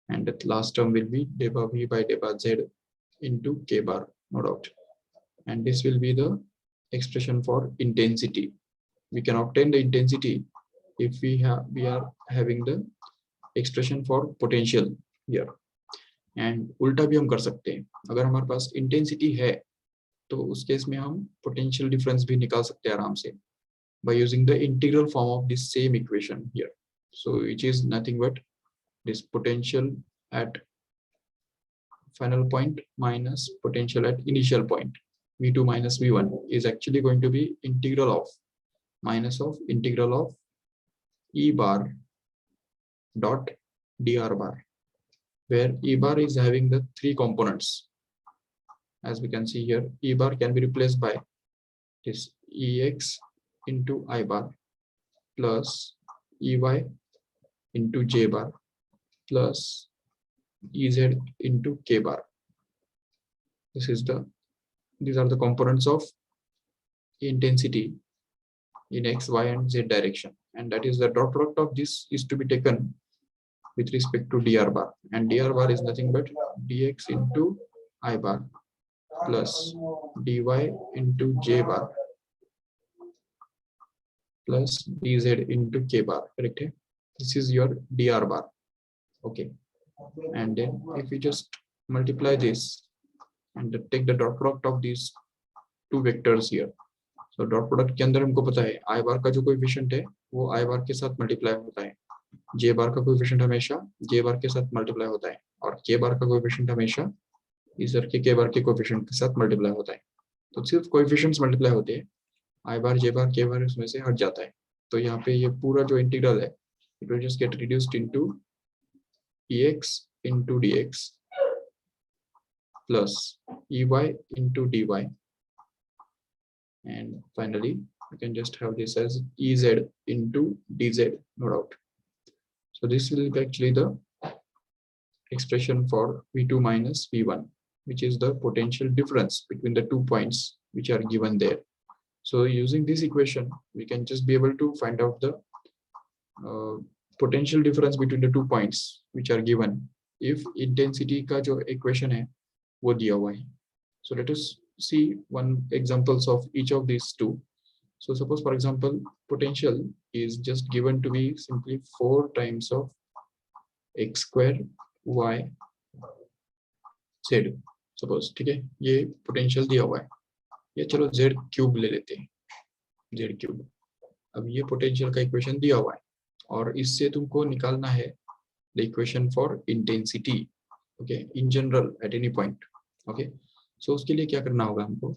and the last term will be डेबा v by डेबा z into k bar, no doubt. And this will be the expression for intensity. We can obtain the intensity if we are having the expression for potential here. And उल्टा भी हम कर सकते हैं. अगर हमारे पास intensity है तो उस केस में हम पोटेंशियल डिफरेंस भी निकाल सकते हैं आराम से by using the integral form of this same equation here. So which is nothing but this potential at final point minus potential at initial point. V2 minus V1 is actually going to be integral of minus of integral of E bar dot dr bar, where E bar is having the 3 components. As we can see here, E bar can be replaced by this Ex into I bar plus Ey into J bar plus Ez into K bar. These are the components of intensity in X, Y and Z direction, and that is the dot product of this is to be taken with respect to dr bar, and dr bar is nothing but dx into I bar plus dy into j bar plus dz into k bar. Correct? This is your dr bar. Okay, and then if we just multiply this and take the dot product of these two vectors here, so dot product के अंदर हमको पता है I bar का जो coefficient है वो I bar के साथ मल्टीप्लाई होता है, J bar का कोएफिशिएंट हमेशा J bar के साथ मल्टीप्लाई होता है, और K bar का कोएफिशिएंट हमेशा इधर के K bar के कोएफिशिएंट के साथ मल्टीप्लाई होता है. तो सिर्फ कोएफिशिएंट्स मल्टीप्लाई होते हैं, I bar J bar K bar इसमें से हट जाता है. तो यहाँ पे ये पूरा जो इंटीग्रल है it will just get reduced into Ex into dx plus Ey into dy, and finally you can just have this as Ez into dz, no doubt. So this will be actually the expression for V2 minus V1, which is the potential difference between the 2 points which are given there. So using this equation we can just be able to find out the potential difference between the 2 points which are given if intensity का जो equation है वो दिया हुआ है. So let us see one examples of each of these two. So suppose for example potential is just given to be simply 4 times of x square y z. Suppose, ठीक है, ये potential दिया हुआ है, ये चलो z क्यूब ले लेते हैं, z क्यूब. अब ये potential का equation दिया हुआ है और इससे तुमको निकालना है the equation for intensity, okay, in general at any point. Okay, so उसके लिए क्या करना होगा हमको,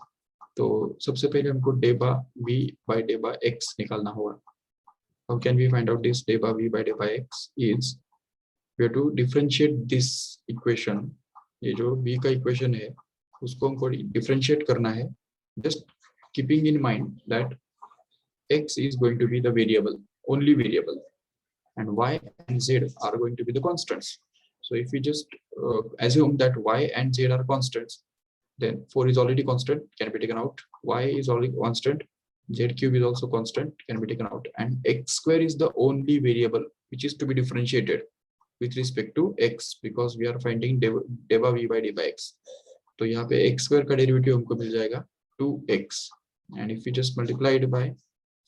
तो सबसे पहले हमको डेबा v by डेबा x निकालना होगा. How can we find out this डेबा v by डेबा x is we have to differentiate this equation. ये जो v का equation है उसको हमको differentiate करना है, just keeping in mind that x is going to be the variable, only variable, and y and z are going to be the constants. So if we just assume that y and z are constants, then 4 is already constant, can be taken out. Y is already constant. Z cube is also constant, can be taken out. And x square is the only variable which is to be differentiated with respect to x, because we are finding deva v by deva x. तो यहाँ पे x square का derivative हमको मिल जाएगा 2x, and if we just multiply it by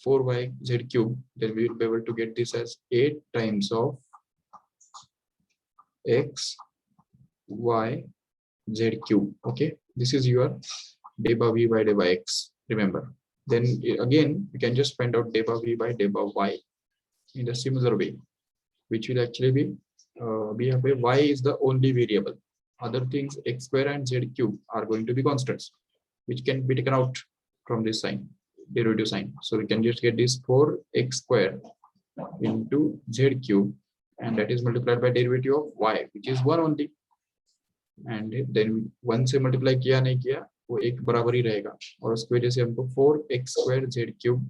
4yz cube, then we will be able to get this as 8 times of x y z cube. Okay, this is your deva v by deva x, remember. Then again we can just find out deva v by deva y in a similar way, which will actually be y is the only variable. Other things x square and z cube are going to be constants, which can be taken out from this sign, derivative sign. So we can just get this 4x square into z cube, and that is multiplied by derivative of y, which is 1 only. And then 1 से multiply किया नहीं किया वो एक बराबर ही रहेगा, और उसकी वजह से हमको 4x square z cube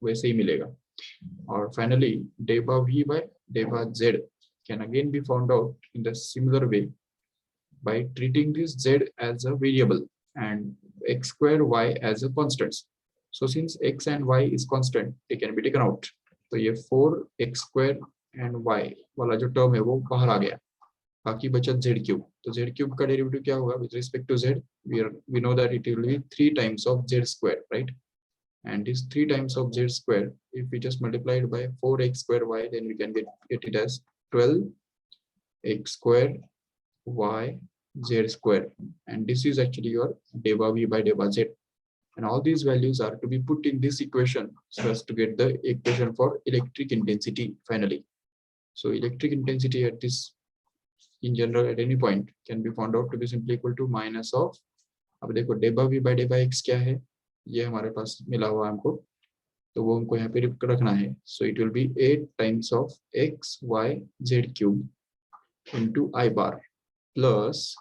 वैसे ही मिलेगा. और finally deva v by deva z can again be found out in the similar way by treating this z as a variable and x square y as a constant. So since x and y is constant, they can be taken out. तो ये 4x square and y वाला जो term है वो बाहर आ गया, बाकी बचा z cube. तो z cube का डेरिवेटिव क्या होगा with respect to z? We know that it will be 3 times of z square, right? And this 3 times of z square, if we just multiply it by 4x square y, then we can get it as 12x square y z square, and this is actually your deva v by deva z. And all these values are to be put in this equation so as to get the equation for electric intensity finally. So electric intensity at this, in general, at any point can be found out to be simply equal to minus of, अब देखो deva v by deva x क्या है, ये हमारे पास मिला हुआ हमको, तो वो हमको यहाँ पे रखना है. So it will be 8 times of x y z cube into I bar plus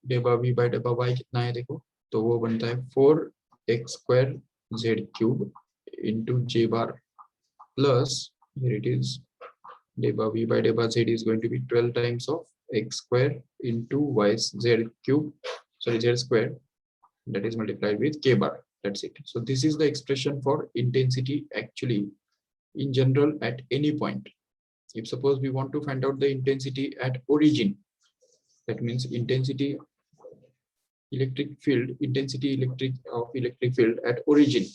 deva v by deva y कितना है देखो, तो वो बनता है 4x square z cube into j bar plus, here it is, deva v by deva z is going to be 12 times of x square into y z cube, sorry z square, that is multiplied with k bar. That's it. So this is the expression for intensity actually in general at any point. If suppose we want to find out the intensity at origin, that means intensity electric field, intensity electric field at origin,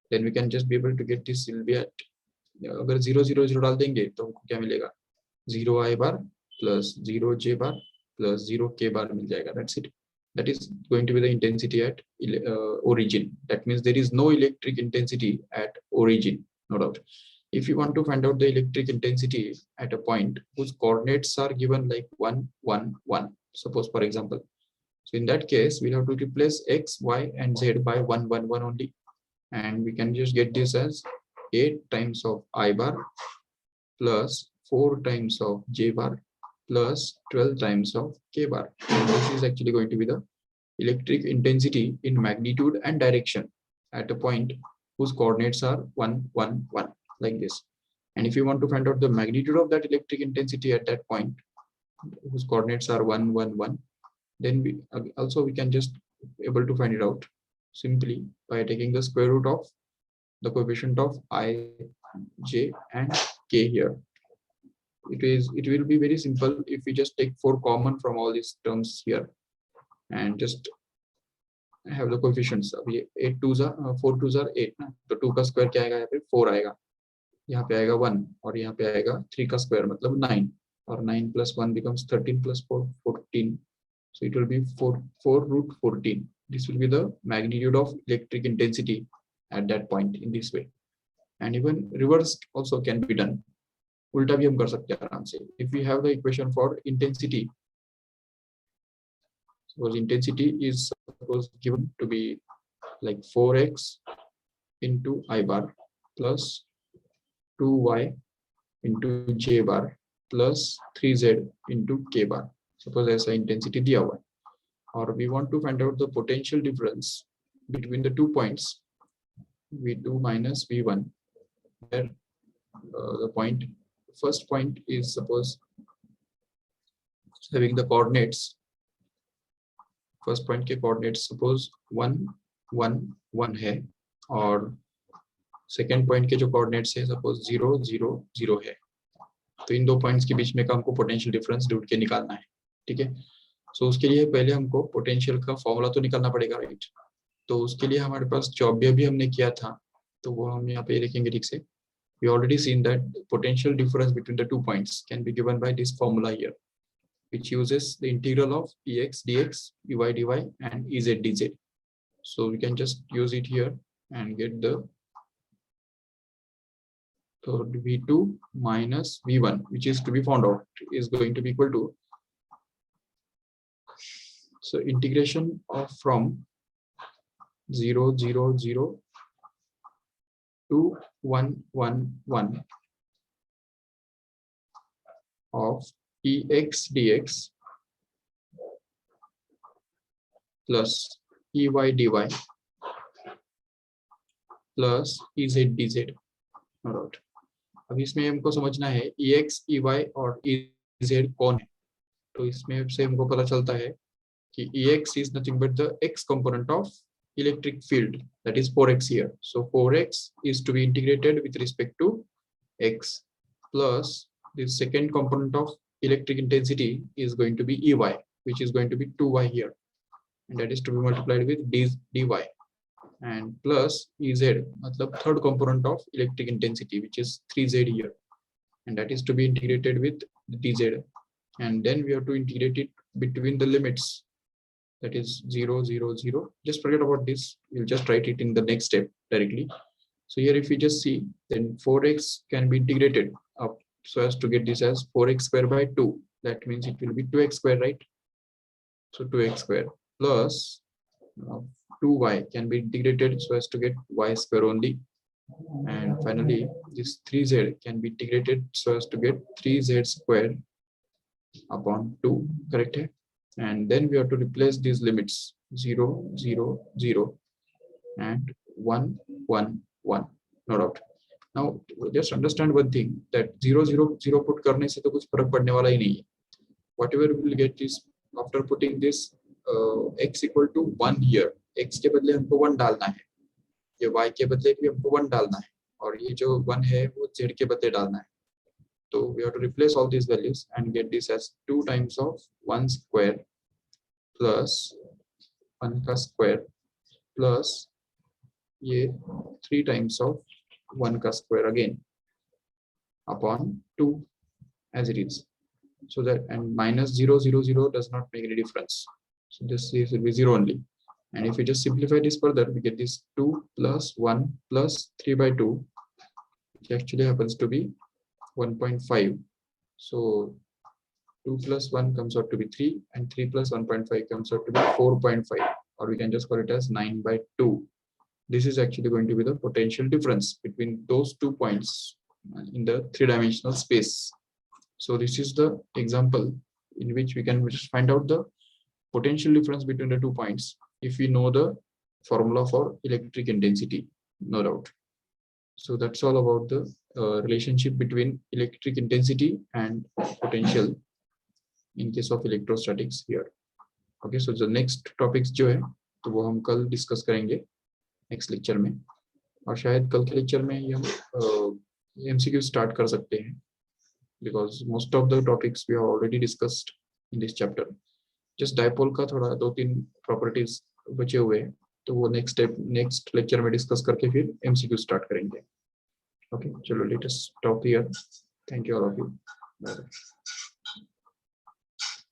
then we can just be able to get this will be at, अगर 0 0 0 डाल देंगे तो हमको क्या मिलेगा, 0 I bar plus 0 j bar plus 0 k bar मिल जाएगा. That's it. That is going to be the intensity at origin. That means there is no electric intensity at origin, no doubt. If you want to find out the electric intensity at a point whose coordinates are given like 1 1 1, suppose for example, so in that case we'll have to replace x y and z by 1 1 1 only, and we can just get this as 8 times of I bar plus 4 times of j bar plus 12 times of k bar. And this is actually going to be the electric intensity in magnitude and direction at a point whose coordinates are 1 1 1, like this. And if you want to find out the magnitude of that electric intensity at that point whose coordinates are 1 1 1, then we can just able to find it out simply by taking the square root of the coefficient of I, j and k here. It will be very simple if we just take 4 common from all these terms here and just have the coefficients. अभी 8 2s are 4 2s are 8 ना, तो 2 का square क्या आएगा, यहाँ पे 4 आएगा, यहाँ पे आएगा 1 और यहाँ पे आएगा 3 का स्क्वायर मतलब 9, और 9 plus 1 becomes 13 plus 4 14. So it will be 4 root 14. This will be the magnitude of electric intensity at that point in this way. And even reverse also can be done. उल्टा भी हम कर सकते हैं आराम से. If we have the equation for intensity, suppose intensity is suppose given to be like 4x into I bar plus 2y into j bar plus 3z into k bar. Suppose ऐसा intensity दिया हुआ है, और we want to find out the potential difference between the 2 points v2 minus v1, where the point first point is suppose having the coordinates. First point के coordinates suppose 1 1 1 है और second point के जो coordinates है suppose 0 0 0 है, तो इन दो points के बीच में का हमको पोटेंशियल डिफरेंस ढूंढ के निकालना है, ठीक है। सो उसके लिए पहले हमको पोटेंशियल का फॉर्मूला तो निकालना पड़ेगा, राइट। तो उसके लिए हमारे पास जो अभी हमने किया था तो वो हम यहाँ पे लिखेंगे ठीक से। We already seen that potential difference between the 2 points can be given by this formula here, which uses the integral of ex dx, ey dy, and ez dz. So we can just use it here and get the v2 minus v1, which is to be found out, is going to be equal to, so integration of from 0 0 0 to 1 1 1 of ex dx plus ey dy plus ez dz. Alright. अब इसमें हमको समझना है ex, ey और ez कौन है। तो इसमें से हमको पता चलता है कि ex is nothing but the x component of electric field, that is 4x here. So 4x is to be integrated with respect to x, plus the second component of electric intensity is going to be ey, which is going to be 2y here, and that is to be multiplied with dy, and plus ez, matlab third component of electric intensity, which is 3z here, and that is to be integrated with dz, and then we have to integrate it between the limits, that is 0 0 0. Just forget about this, we'll just write it in the next step directly. So here if we just see, then 4x can be integrated up so as to get this as 4x square by 2. That means it will be 2x square, right? So 2x square plus 2y can be integrated so as to get y square only, and finally this 3z can be integrated so as to get 3z square upon 2, correct hai? And then we have to replace these limits 0 0 0 and 1 1 1, no doubt. Now just understand one thing, that 0 0 0 put करने से तो कुछ फर्क पड़ने वाला ही नहीं है. Whatever we will get is after putting this x equal to 1 here, x के बदले हमको 1 डालना है, ये y के बदले भी हमको 1 डालना है, और ये जो 1 है वो z के बदले डालना है. So we have to replace all these values and get this as 2 times of 1 square plus 1 का square plus ये 3 times of 1 का square again upon 2 as it is. So that, and minus 0 0 0 does not make any difference. So this will be 0 only. And if we just simplify this further, we get this 2 plus 1 plus 3 by 2, which actually happens to be 1.5. So 2 plus 1 comes out to be 3, and 3 plus 1.5 comes out to be 4.5, or we can just call it as 9 by 2. This is actually going to be the potential difference between those 2 points in the 3-dimensional space. So this is the example in which we can just find out the potential difference between the 2 points if we know the formula for electric intensity, no doubt. So that's all about the relationship between electric intensity and potential in case of electrostatics here. Okay, so the next topics जो है तो वो हम कल discuss करेंगे next lecture में, और शायद कल के लेक्चर में ही हम MCQ स्टार्ट कर सकते हैं, because most of the topics we have already discussed in this chapter. Just dipole का थोड़ा 2-3 प्रॉपर्टीज बचे हुए हैं, तो वो नेक्स्ट लेक्चर में डिस्कस करके फिर MCQ स्टार्ट करेंगे. ओके, चलो let us stop here. Thank you all of you. Bye bye.